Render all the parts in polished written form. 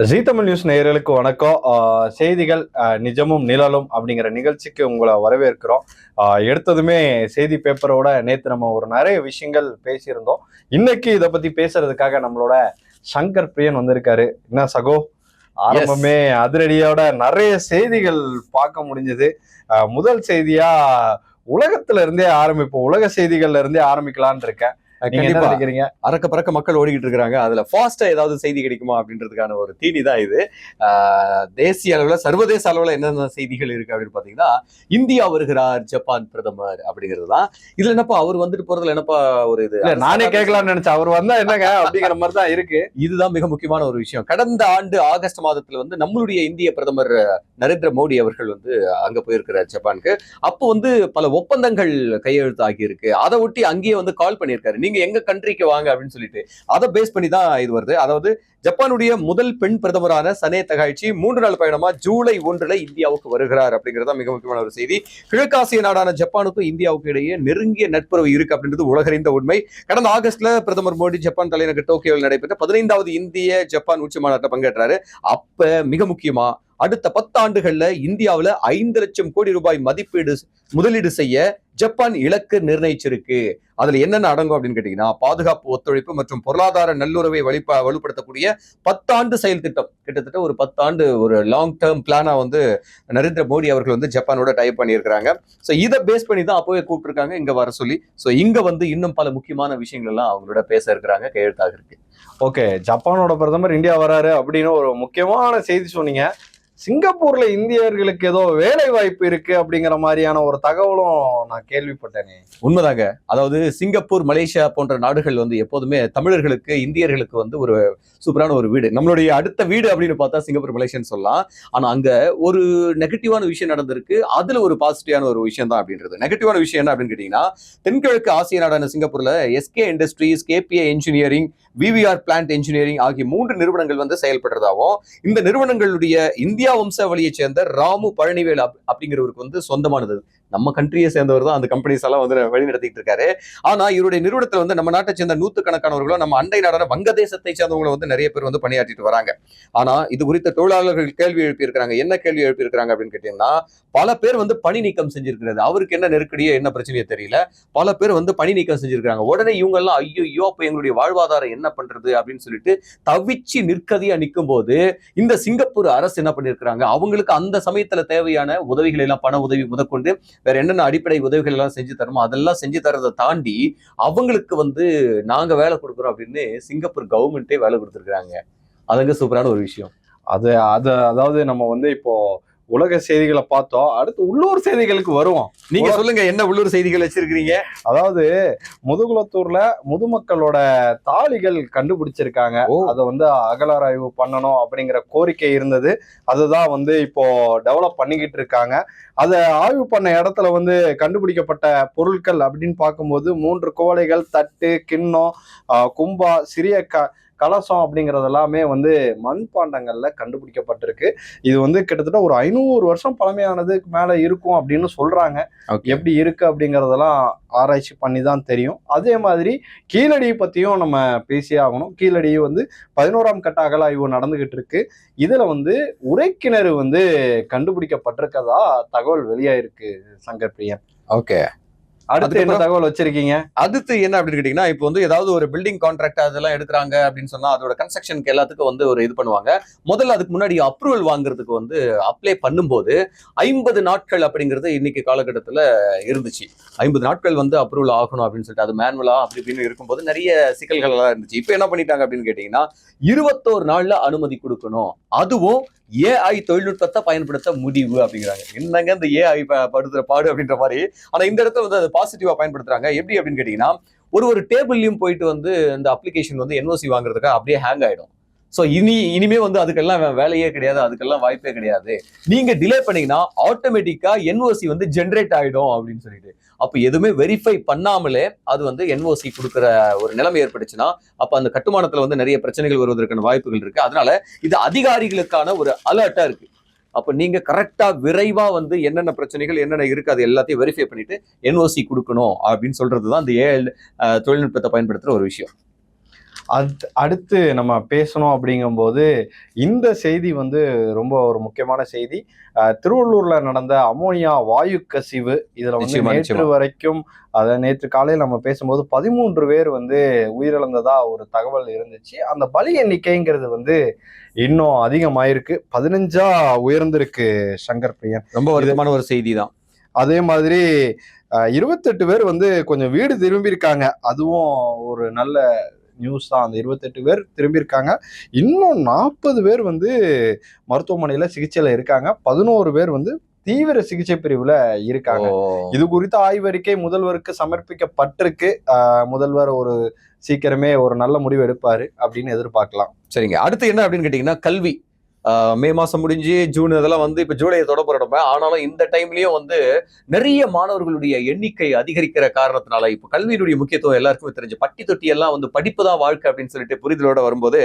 ஜீ Tamil news நேயர்களுக்கு வணக்கம். செய்திகள் நிஜமும் நிழலும் அப்படிங்கிற நிகழ்ச்சிக்கு உங்களை வரவேற்கிறோம். எடுத்ததுமே செய்தி பேப்பரோட நேற்று நம்ம ஒரு நிறைய விஷயங்கள் பேசியிருந்தோம். இன்னைக்கு இதை பத்தி பேசுறதுக்காக நம்மளோட சங்கர் பிரியன் வந்திருக்காரு. என்ன சகோ, ஆரம்பமே அதிரடியோட நிறைய செய்திகள் பார்க்க முடிஞ்சது. முதல் செய்தியா உலகத்துல இருந்தே ஆரம்பிப்போம், உலக செய்திகள்ல இருந்தே ஆரம்பிக்கலான் இருக்கேன். கண்டிப்பா அறக்க பறக்க மக்கள் ஓடிக்கிட்டு இருக்காங்க. அதுல ஃபாஸ்டா ஏதாவது செய்தி கிடைக்குமா அப்படின்றதுக்கான ஒரு தீனி தான் இது. தேசிய அளவுல சர்வதேச அளவுல என்னென்ன செய்திகள் இருக்கு அப்படின்னு பாத்தீங்கன்னா, இந்தியா வருகிறார் ஜப்பான் பிரதமர் அப்படிங்கிறது தான். இதுல என்னப்பா அவர் வந்துட்டு போறதுல என்னப்பா ஒரு இது நானே கேட்கலாம்னு நினைச்சேன், அவர் வந்தா என்னங்க அப்படிங்கிற மாதிரி தான் இருக்கு. இதுதான் மிக முக்கியமான ஒரு விஷயம். கடந்த ஆண்டு ஆகஸ்ட் மாதத்துல வந்து நம்மளுடைய இந்திய பிரதமர் நரேந்திர மோடி அவர்கள் வந்து அங்க போயிருக்கிறார் ஜப்பானுக்கு. அப்போ வந்து பல ஒப்பந்தங்கள் கையெழுத்து ஆகி இருக்கு. அதை ஒட்டி அங்கேயே வந்து கால் பண்ணியிருக்காரு, நீங்க எங்க கண்ட்ரிக்கு வாங்க அப்படின்னு சொல்லிட்டு. அதை பேஸ் பண்ணி தான் இது வருது. அதாவது ஜப்பானுடைய முதல் பெண் பிரதமரான சனே தகாய்ச்சி 3 நாள் பயணமா ஜூலை 1 இந்தியாவுக்கு வருகிறார் அப்படிங்கிறதா மிக முக்கியமான ஒரு செய்தி. கிழக்காசிய நாடான ஜப்பானுக்கும் இந்தியாவுக்கு இடையே நெருங்கிய நட்புறவு இருக்கு அப்படின்றது உலகறிந்த உண்மை. கடந்த ஆகஸ்ட்ல பிரதமர் மோடி ஜப்பான் தலைநகர் டோக்கியோவில் நடைபெற்ற 15வது இந்திய ஜப்பான் உச்சி மாநாட்டில் பங்கேற்றாரு. அப்ப மிக முக்கியமா அடுத்த 10 ஆண்டுகள்ல இந்தியாவில் 5 லட்சம் கோடி ரூபாய் முதலீடு செய்ய ஜப்பான் இலக்கு நிர்ணயிச்சிருக்கு. அதுல என்னென்ன அடங்கும் அப்படின்னு கேட்டீங்கன்னா, பாதுகாப்பு ஒத்துழைப்பு மற்றும் பொருளாதார நல்லுறவை வலுப்படுத்தக்கூடிய 10 ஆண்டு செயல் திட்டம். கிட்டத்தட்ட ஒரு 10 ஆண்டு ஒரு லாங் டேர்ம் பிளானா வந்து நரேந்திர மோடி அவர்கள் வந்து ஜப்பானோட டைப் பண்ணியிருக்கிறாங்க. ஸோ இதை பேஸ் பண்ணி தான் அப்போவே கூப்பிட்டுருக்காங்க இங்க வர சொல்லி. ஸோ இங்க வந்து இன்னும் பல முக்கியமான விஷயங்கள் எல்லாம் அவங்களோட பேச இருக்கிறாங்க, கையெழுத்தாக இருக்கு. ஓகே, ஜப்பானோட பிரதமர் இந்தியா வராரு அப்படின்னு ஒரு முக்கியமான செய்தி சொன்னீங்க. சிங்கப்பூர்ல இந்தியர்களுக்கு ஏதோ வேலை வாய்ப்பு இருக்கு அப்படிங்கிற மாதிரியான ஒரு தகவலும் நான் கேள்விப்பட்டேனே. உண்மைதாங்க. அதாவது சிங்கப்பூர், மலேசியா போன்ற நாடுகள் வந்து எப்போதுமே தமிழர்களுக்கு, இந்தியர்களுக்கு வந்து ஒரு சூப்பரான ஒரு வீடு. நம்மளுடைய அடுத்த வீடு அப்படின்னு பார்த்தா சிங்கப்பூர், மலேசியான்னு சொல்லலாம். ஆனா அங்க ஒரு நெகட்டிவான விஷயம் நடந்திருக்கு. அதுல ஒரு பாசிட்டிவான ஒரு விஷயம் தான் அப்படின்றது. நெகட்டிவான விஷயம் என்ன அப்படின்னு கேட்டீங்கன்னா, தென்கிழக்கு ஆசிய நாடான சிங்கப்பூர்ல SK industries, kPa engineering, VVR plant engineering ஆகிய 3 நிறுவனங்கள் வந்து செயல்படுறதாகவும், இந்த நிறுவனங்களுடைய இந்தியா வம்சாவளியை சேர்ந்த ராமு பழனிவேல் அப்படிங்கிறவருக்கு வந்து சொந்தமானது. நம்ம கண்ட்ரியை சேர்ந்தவர் தான் அந்த கம்பெனிஸ் எல்லாம் வந்து வழி நடத்திட்டு இருக்காரு. ஆனா இவருடைய நிறுவனத்துல வந்து நம்ம நாட்டை சேர்ந்த 100கணக்கானவர்களும் நம்ம அண்டை நாடான வங்கதேசத்தை சேர்ந்தவங்களும் வந்து நிறைய பேர் வந்து பணியாற்றிட்டு வராங்க. ஆனா இது குறித்த தொழிலாளர்கள் கேள்வி எழுப்பியிருக்கிறாங்க. என்ன கேள்வி எழுப்பியிருக்கிறாங்க அப்படின்னு கேட்டீங்கன்னா, பல பேர் வந்து பணி நீக்கம் செஞ்சிருக்கிறது. அவருக்கு என்ன நெருக்கடியோ என்ன பிரச்சனையோ தெரியல, பல பேர் வந்து பணி நீக்கம் செஞ்சிருக்காங்க. உடனே இவங்க எல்லாம் ஐயோ அப்ப எங்களுடைய வாழ்வாதாரம் என்ன பண்றது அப்படின்னு சொல்லிட்டு தவிச்சு நிற்கதியா நிற்கும் போது, இந்த சிங்கப்பூர் அரசு என்ன பண்ணிருக்கிறாங்க, அவங்களுக்கு அந்த சமயத்துல தேவையான உதவிகள் எல்லாம், பண உதவி முதற்கொண்டு வேற என்னென்ன அடிப்படை உதவிகள் எல்லாம் செஞ்சு தரமோ அதெல்லாம் செஞ்சு தரதை தாண்டி அவங்களுக்கு வந்து நாங்க வேலை கொடுக்குறோம் அப்படின்னு சிங்கப்பூர் கவர்மெண்டே வேலை கொடுத்துருக்காங்க. அதுங்க சூப்பரான ஒரு விஷயம். அதாவது நம்ம வந்து இப்போ உலக செய்திகளை பார்த்தோம், அடுத்து உள்ளூர் செய்திகளுக்கு வருவோம். நீங்க சொல்லுங்க, என்ன உள்ளூர் செய்திகள் வச்சிருக்கீங்க? அதாவது முதுகுளத்தூர்ல முதுமக்களோட தாலிகள் கண்டுபிடிச்சிருக்காங்க. அதை வந்து அகலாராய்வு பண்ணணும் அப்படிங்கிற கோரிக்கை இருந்தது. அதுதான் வந்து இப்போ டெவலப் பண்ணிக்கிட்டு இருக்காங்க. அதை ஆய்வு பண்ண இடத்துல வந்து கண்டுபிடிக்கப்பட்ட பொருட்கள் அப்படின்னு பார்க்கும்போது 3 குவளைகள், தட்டு, கிண்ணம், கும்பா, சிறிய கலசம் அப்படிங்கிறது எல்லாமே வந்து மண்பாண்டங்கள்ல கண்டுபிடிக்கப்பட்டிருக்கு. இது வந்து கிட்டத்தட்ட ஒரு 500 வருஷம் பழமையானதுக்கு மேல இருக்கும் அப்படின்னு சொல்றாங்க. எப்படி இருக்கு அப்படிங்கறதெல்லாம் ஆராய்ச்சி பண்ணி தான் தெரியும். அதே மாதிரி கீழடி பத்தியும் நம்ம பேசியே ஆகணும். கீழடி வந்து 11ஆம் கட்ட அகலாய்வு நடந்துகிட்டு இருக்கு. இதுல வந்து உரைக்கிணறு வந்து கண்டுபிடிக்கப்பட்டிருக்கதா தகவல் வெளியாயிருக்கு சங்கர் பிரியன். ஓகே, அடுத்து என்ன தகவல் வச்சிருக்கீங்க? அடுத்து என்ன அப்படின்னு கேட்டீங்கன்னா, இப்போ வந்து ஏதாவது ஒரு பில்டிங் கான்ட்ராக்ட் அதெல்லாம் எடுக்கிறாங்க அப்படின்னு சொன்னா அதோட கன்ஸ்ட்ரக்ஷனுக்கு எல்லாத்துக்கும் வந்து ஒரு இது பண்ணுவாங்க. முதல்ல அதுக்கு முன்னாடி அப்ரூவல் வாங்குறதுக்கு வந்து அப்ளை பண்ணும்போது 50 நாட்கள் அப்படிங்கிறது இன்னைக்கு காலகட்டத்தில் இருந்துச்சு. 50 நாட்கள் வந்து அப்ரூவல் ஆகணும் அப்படின்னு சொல்லிட்டு அது மேனுவலா அப்படி இப்படின்னு இருக்கும்போது நிறைய சிக்கல்கள் எல்லாம் இருந்துச்சு. இப்போ என்ன பண்ணிட்டாங்க அப்படின்னு கேட்டீங்கன்னா, 21 நாள்ல அனுமதி கொடுக்கணும், அதுவும் ஏஐ தொழில்நுட்பத்தை பயன்படுத்த முடிவு அப்படிங்கிறாங்க. என்னங்க இந்த ஏஐ படுத்துற பாடு அப்படின்ற மாதிரி. ஆனா இந்த இடத்துல வந்து அதை பாசிட்டிவா பயன்படுத்துறாங்க. எப்படி அப்படின்னு கேட்டீங்கன்னா, ஒரு டேபிள்லயும் போயிட்டு வந்து இந்த அப்ளிகேஷன் வந்து என்ஓசி வாங்குறதுக்கு அப்படியே ஹேங் ஆயிடும். ஸோ இனிமே வந்து அதுக்கெல்லாம் வேலையே கிடையாது, அதுக்கெல்லாம் வாய்ப்பே கிடையாது. நீங்க டிலே பண்ணீங்கன்னா ஆட்டோமேட்டிக்கா என்ஓசி வந்து ஜென்ரேட் ஆயிடும் அப்படின்னு சொல்லிட்டு. அப்ப எதுவுமே வெரிஃபை பண்ணாமலே அது வந்து என்ஓசி கொடுக்குற ஒரு நிலைமை ஏற்பட்டுச்சுன்னா, அப்ப அந்த கட்டுமானத்துல வந்து நிறைய பிரச்சனைகள் வருவதற்கான வாய்ப்புகள் இருக்கு. அதனால இது அதிகாரிகளுக்கான ஒரு அலர்ட்டா இருக்கு. அப்ப நீங்க கரெக்டா விரைவா வந்து என்னென்ன பிரச்சனைகள் என்னென்ன இருக்கு அது எல்லாத்தையும் வெரிஃபை பண்ணிட்டு என்ஓசி கொடுக்கணும் அப்படின்னு சொல்றதுதான் இந்த ஏஐ தொழில்நுட்பத்தை பயன்படுத்துற ஒரு விஷயம். அடுத்து நம்ம பேசணும் அப்படிங்கும்போது இந்த செய்தி வந்து ரொம்ப ஒரு முக்கியமான செய்தி. திருவள்ளூர்ல நடந்த அமோனியா வாயு கசிவு இதுல வந்து நிச்சயமா, நேற்று நிச்சயமா. வரைக்கும் நேற்று காலையில் நம்ம பேசும்போது 13 பேர் வந்து உயிரிழந்ததா ஒரு தகவல் இருந்துச்சு. அந்த பலி எண்ணிக்கைங்கிறது வந்து இன்னும் அதிகமாயிருக்கு, 15ஆ உயர்ந்திருக்கு சங்கர் பிரியன். ரொம்ப வருத்தமான ஒரு செய்தி தான். அதே மாதிரி 28 பேர் வந்து கொஞ்சம் வீடு திரும்பியிருக்காங்க. அதுவும் ஒரு நல்ல நியூஸ் தான். அந்த 28 பேர் திரும்பியிருக்காங்க. இன்னும் 40 பேர் வந்து மருத்துவமனையில சிகிச்சையில இருக்காங்க. 11 பேர் வந்து தீவிர சிகிச்சை பிரிவுல இருக்காங்க. இது குறித்த ஆய்வறிக்கை முதல்வருக்கு சமர்ப்பிக்கப்பட்டிருக்கு. முதல்வர் ஒரு சீக்கிரமே ஒரு நல்ல முடிவு எடுப்பாரு அப்படின்னு எதிர்பார்க்கலாம். சரிங்க. அடுத்து என்ன அப்படின்னு கேட்டீங்கன்னா, கல்வி. மே மாசம் முடிஞ்சு ஜூன் அதெல்லாம் வந்து இப்ப ஜூலையை தொட போறோம். ஆனாலும் இந்த டைம்லயும் வந்து நிறைய மாணவர்களுடைய எண்ணிக்கை அதிகரிக்கிற காரணத்தினால இப்ப கல்வியினுடைய முக்கியத்துவம் எல்லாருக்குமே தெரிஞ்சு பட்டி தொட்டி எல்லாம் வந்து படிப்பு தான் வாழ்க்கை அப்படின்னு சொல்லிட்டு புரிதலோட வரும்போது,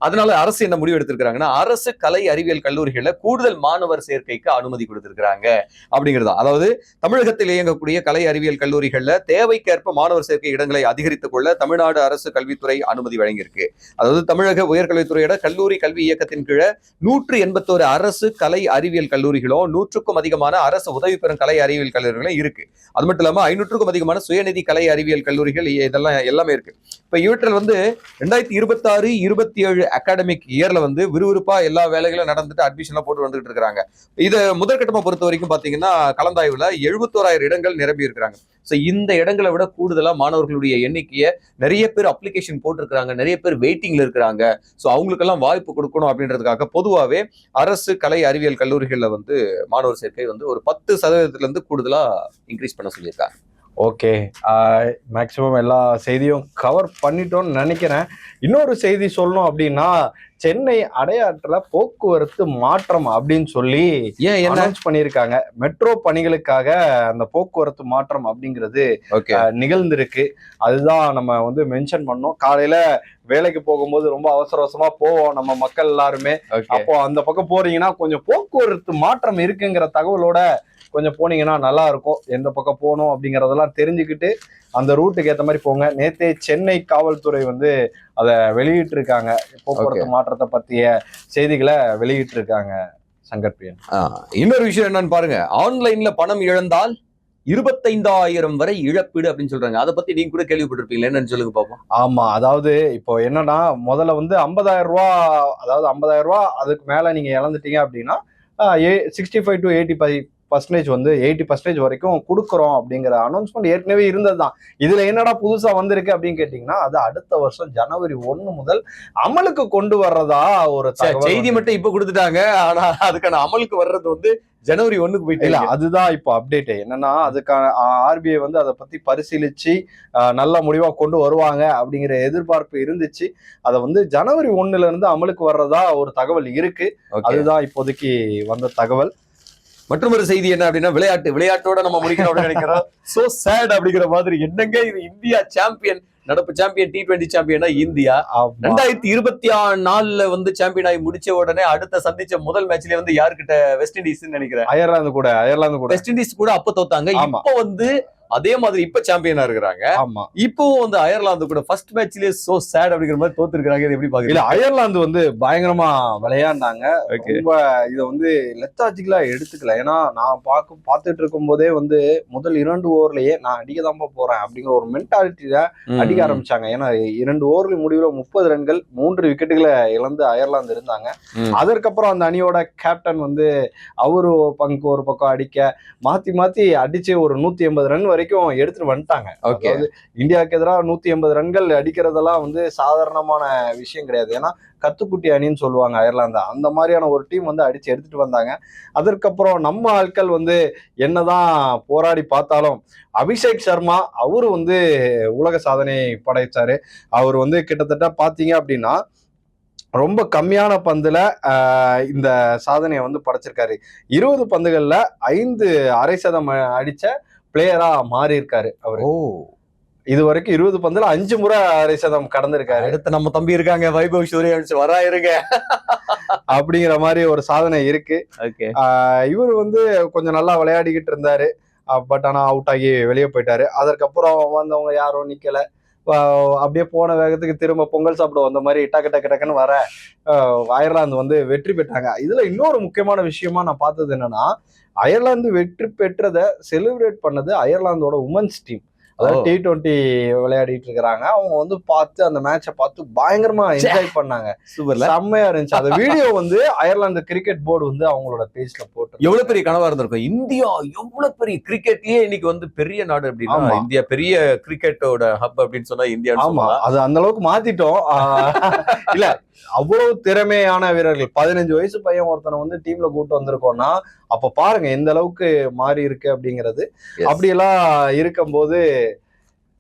அதனால அரசு என்ன முடிவு எடுத்திருக்காங்கன்னா, அரசு கலை அறிவியல் கல்லூரிகள்ல கூடுதல் மாணவர் சேர்க்கைக்கு அனுமதி கொடுத்திருக்கிறாங்க அப்படிங்கிறது. அதாவது தமிழகத்தில் இயங்கக்கூடிய கலை அறிவியல் கல்லூரிகள்ல தேவைக்கேற்ப மாணவர் சேர்க்கை இடங்களை அதிகரித்துக் கொள்ள தமிழ்நாடு அரசு கல்வித்துறை அனுமதி வழங்கியிருக்கு. அதாவது தமிழக உயர்கல்வித்துறையோட கல்லூரி கல்வி இயக்கத்தின் கீழ 181 அரசு கலை அறிவியல் கல்லூரிகளும் 100க்கும் அதிகமான அரசு உதவி பெறும் கலை அறிவியல் கல்லூரிகளும் இருக்கு. அது மட்டும் இல்லாம 500க்கும் அதிகமான சுயநிதி கலை அறிவியல் கல்லூரிகள் இதெல்லாம் எல்லாமே இருக்கு. இப்ப இவற்றில் வந்து 2026-27 அகாடமிக் இயர்ல வந்து விறுவிறுப்பா எல்லா வேலைகளும் நடந்துட்டு அட்மிஷன் போட்டு வந்துட்டு இருக்காங்க. இதை முதற்கட்டமா பொறுத்த வரைக்கும் பாத்தீங்கன்னா கலந்தாய்வுல 71,000 இடங்கள் நிரம்பி இருக்கிறாங்க. இந்த இடங்களை விட கூடுதலா மாணவர்களுடைய எண்ணிக்கையை நிறைய பேர் அப்ளிகேஷன் போட்டிருக்கிறாங்க, நிறைய பேர் வெயிட்டிங்ல இருக்கிறாங்க. ஸோ அவங்களுக்கெல்லாம் வாய்ப்பு கொடுக்கணும் அப்படின்றதுக்காக பொதுவாகவே அரசு கலை அறிவியல் கல்லூரிகளில் வந்து மாணவர் சேர்க்கை வந்து ஒரு 10% கூடுதலா இன்க்ரீஸ் பண்ண சொல்லியிருக்காங்க. ஓகே, மேக்சிமம் எல்லா செய்தியும் கவர் பண்ணிட்டோம்னு நினைக்கிறேன். இன்னொரு செய்தி சொல்லணும் அப்படின்னா, சென்னை அடையாற்றுல போக்குவரத்து மாற்றம் அப்படின்னு சொல்லி அனௌன்ஸ் பண்ணியிருக்காங்க. மெட்ரோ பணிகளுக்காக அந்த போக்குவரத்து மாற்றம் அப்படிங்கிறது நிகழ்ந்திருக்கு. அதுதான் நம்ம வந்து மென்ஷன் பண்ணோம். காலையில வேலைக்கு போகும்போது ரொம்ப அவசர அவசரமா போவோம் நம்ம மக்கள் எல்லாருமே. அப்போ அந்த பக்கம் போறீங்கன்னா கொஞ்சம் போக்குவரத்து மாற்றம் இருக்குங்கிற தகவலோட கொஞ்சம் போனீங்கன்னா நல்லா இருக்கும். எந்த பக்கம் போகணும் அப்படிங்கறதெல்லாம் தெரிஞ்சுக்கிட்டு அந்த ரூட்டுக்கு ஏற்ற மாதிரி போங்க. நேத்தே சென்னை காவல்துறை வந்து அதை வெளியிட்டு இருக்காங்க. போக்குவரத்து மாற்றத்தை பத்திய செய்திகளை வெளியிட்டு இருக்காங்க சங்கர் பிரியன். இன்னொரு விஷயம் என்னன்னு பாருங்க, ஆன்லைன்ல பணம் இழந்தால் 25,000 வரை இழப்பீடு அப்படின்னு சொல்றாங்க. அதை பத்தி நீங்க கூட கேள்விப்பட்டிருப்பீங்களா, என்னன்னு சொல்லுங்க பாப்போம். ஆமா, அதாவது இப்போ என்னன்னா முதல்ல வந்து 50,000 ரூபாய், அதாவது 50,000 ரூபாய் அதுக்கு மேல நீங்க இழந்துட்டீங்க அப்படின்னா 65 to 85% வந்து 80% வரைக்கும் கொடுக்குறோம் அப்படிங்கிற அனௌன்ஸ்மெண்ட் ஏற்கனவே இருந்ததுதான். இதுல என்னடா புதுசா வந்திருக்கு அப்படின்னு கேட்டீங்கன்னா, அது அடுத்த வருஷம் ஜனவரி 1 முதல் அமலுக்கு கொண்டு வர்றதா ஒரு செய்தி மட்டும் இப்ப கொடுத்துட்டாங்க. ஆனா அதுக்கான அமலுக்கு வர்றது வந்து ஜனவரி 1க்கு போயிட்டு இல்ல. அதுதான் இப்போ அப்டேட். என்னன்னா அதுக்கான ஆர்பிஐ வந்து அதை பத்தி பரிசீலிச்சு நல்ல முடிவா கொண்டு வருவாங்க அப்படிங்கிற எதிர்பார்ப்பு இருந்துச்சு. அதை வந்து ஜனவரி 1ல இருந்து அமலுக்கு வர்றதா ஒரு தகவல் இருக்கு. அதுதான் இப்போதைக்கு வந்த தகவல். மற்றொரு செய்தி என்ன அப்படின்னா, விளையாட்டோட நம்ம முடிக்கணும் அப்படின்னு நினைக்கிறோம். சோ சேட் அப்படிங்கிற மாதிரி. என்னங்க இது, இந்தியா சாம்பியன், நடப்பு சாம்பியன், T20 சாம்பியனா இந்தியா 2024 வந்து சாம்பியன் ஆகி முடிச்ச உடனே அடுத்த சந்திச்ச முதல் மேட்ச்ல வந்து யாருக்கிட்ட, வெஸ்ட் இண்டீஸ் நினைக்கிறேன், அயர்லாந்து கூட வெஸ்ட் இண்டீஸ் கூட அப்ப தோத்தாங்க. இப்ப வந்து அதே மாதிரி இப்ப சாம்பியனா இருக்கிறாங்க. இப்போ வந்து அயர்லாந்து கூட ஃபர்ஸ்ட் மேட்ச்லயே சோ சேட் அப்படிங்கிற மாதிரி தோத்து இருக்காங்க. இது எப்படி பாக்குறீங்க? இல்ல, அயர்லாந்து வந்து பயங்கரமா விளையாண்டாங்க. ரொம்ப இதை வந்து லெத்தாஜிக்கலா எடுத்துக்கல. ஏன்னா நான் பார்த்துட்டு இருக்கும் போதே வந்து முதல் 2 ஓவர்லயே நான் அடிக்கதான் போறேன் அப்படிங்கிற ஒரு மென்டாலிட்டியில அடிக்க ஆரம்பிச்சாங்க. ஏன்னா 2 ஓவர்ல முடிவுல 30 ரன்கள் 3 விக்கெட்டுகளை இழந்து அயர்லாந்து இருந்தாங்க. அதற்கப்புறம் அந்த அணியோட கேப்டன் வந்து அவரு ஒரு பக்கம் அடிக்க மாத்தி அடிச்சு ஒரு 180 ரன் வரைக்கும் எடுத்துட்டு வந்துட்டாங்க. இந்தியாவுக்கு எதிராக 180 ரன்கள் அடிக்கிறதெல்லாம் வந்து சாதாரணமான விஷயம் கிடையாது. ஏன்னா கத்துக்குட்டி அணின்னு சொல்லுவாங்க அயர்லாந்து. அந்த மாதிரியான ஒரு டீம் வந்து அடிச்சு எடுத்துட்டு வந்தாங்க. அதற்கப்புறம் நம்ம ஆட்கள் வந்து என்னதான் போராடி பார்த்தாலும் அபிஷேக் சர்மா அவரு வந்து உலக சாதனை படைச்சாரு. அவர் வந்து கிட்டத்தட்ட பாத்தீங்க அப்படின்னா ரொம்ப கம்மியான பந்துல இந்த சாதனையை வந்து படைச்சிருக்காரு. 20 பந்துகள்ல 5 அரை சதம் அடிச்ச பிளேயரா மாறி இருக்காரு அவரு. இது வரைக்கும் 20 பந்துல 5 முறை அரை சதம் கடந்திருக்காரு. அடுத்து நம்ம தம்பி இருக்காங்க, வைபவ் சூரியவன்ஷ் வராயிருங்க அப்படிங்கிற மாதிரி ஒரு சாதனை இருக்கு. இவரு வந்து கொஞ்சம் நல்லா விளையாடிக்கிட்டு இருந்தாரு. பட் ஆனா அவுட் ஆகி வெளியே போயிட்டாரு. அதற்கப்புறம் வந்தவங்க யாரும் நிக்கல. அப்படியே போன வேகத்துக்கு திரும்ப பொங்கல் சாப்பிட வந்த மாதிரி டக்கு டக்கு டக்குன்னு வர அயர்லாந்து வந்து வெற்றி பெற்றாங்க. இதுல இன்னொரு முக்கியமான விஷயமா நான் பார்த்தது என்னன்னா, அயர்லாந்து வெற்றி பெற்றதை செலிப்ரேட் பண்ணது அயர்லாந்தோட உமன்ஸ் டீம். அதாவது T20 விளையாடிட்டு இருக்கிறாங்க. அவங்க வந்து பார்த்து அந்த மேட்சை பார்த்து பயங்கரமா என்ஜாய் பண்ணாங்க. செம்மையா இருந்துச்சு. அந்த வீடியோ வந்து அயர்லாந்து கிரிக்கெட் போர்டு வந்து அவங்களோட பேஜ்ல போட்டு எவ்வளவு பெரிய கனவா இருந்திருக்கும். இந்தியா எவ்வளவு பெரிய கிரிக்கெட்லயே இன்னைக்கு வந்து பெரிய நாடு அப்படின்னா இந்தியா பெரிய கிரிக்கெட்டோட ஹப் அப்படின்னு சொன்னா இந்தியா. ஆமா, அது அந்த அளவுக்கு மாத்திட்டோம். இல்ல அவ்வளவு திறமையான வீரர்கள் 15 வயசு பையன் ஒருத்தனை வந்து டீம்ல கூட்டு வந்திருக்கோம்னா அப்ப பாருங்க எந்த அளவுக்கு மாறி இருக்கு அப்படிங்கிறது. அப்படியெல்லாம் இருக்கும்போது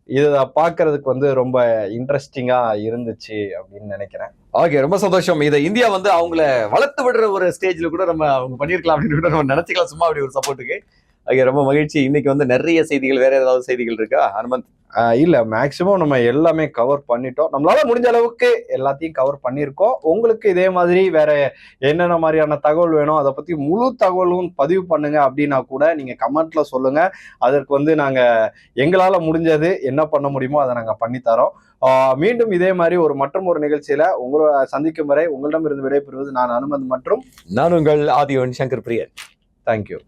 இதை பாக்குறதுக்கு வந்து ரொம்ப இன்ட்ரெஸ்டிங்கா இருந்துச்சு அப்படின்னு நினைக்கிறேன். ஓகே, ரொம்ப சந்தோஷம். இதை இந்தியா வந்து அவங்கள வளர்த்து விடுற ஒரு ஸ்டேஜ்ல கூட நம்ம அவங்க பண்ணிருக்கலாம் அப்படின்னு கூட நம்ம நினைச்சுக்கலாம், சும்மா அப்படி ஒரு சப்போர்ட்டுக்கு. ஓகே, ரொம்ப மகிழ்ச்சி. இன்னைக்கு வந்து நிறைய செய்திகள், வேற ஏதாவது செய்திகள் இருக்கா ஹனுமந்த்? இல்ல, மேக்சிமம் நம்ம எல்லாமே கவர் பண்ணிட்டோம். நம்மளால முடிஞ்ச அளவுக்கு எல்லாத்தையும் கவர் பண்ணியிருக்கோம். உங்களுக்கு இதே மாதிரி வேற என்னென்ன மாதிரியான தகவல் வேணும், அதை பத்தி முழு தகவலும் பதிவு பண்ணுங்க அப்படின்னா கூட நீங்க கமெண்ட்ல சொல்லுங்க. அதற்கு வந்து நாங்க எங்களால முடிஞ்சது என்ன பண்ண முடியுமோ அதை நாங்க பண்ணித்தரோம். மீண்டும் இதே மாதிரி ஒரு நிகழ்ச்சியில உங்களை சந்திக்கும் வரை உங்களிடம் இருந்து விடைபெறுவது நான் அனுமந்த் மற்றும் நான் உங்கள் ஆதியோன் சங்கர் பிரியன். தேங்க்யூ.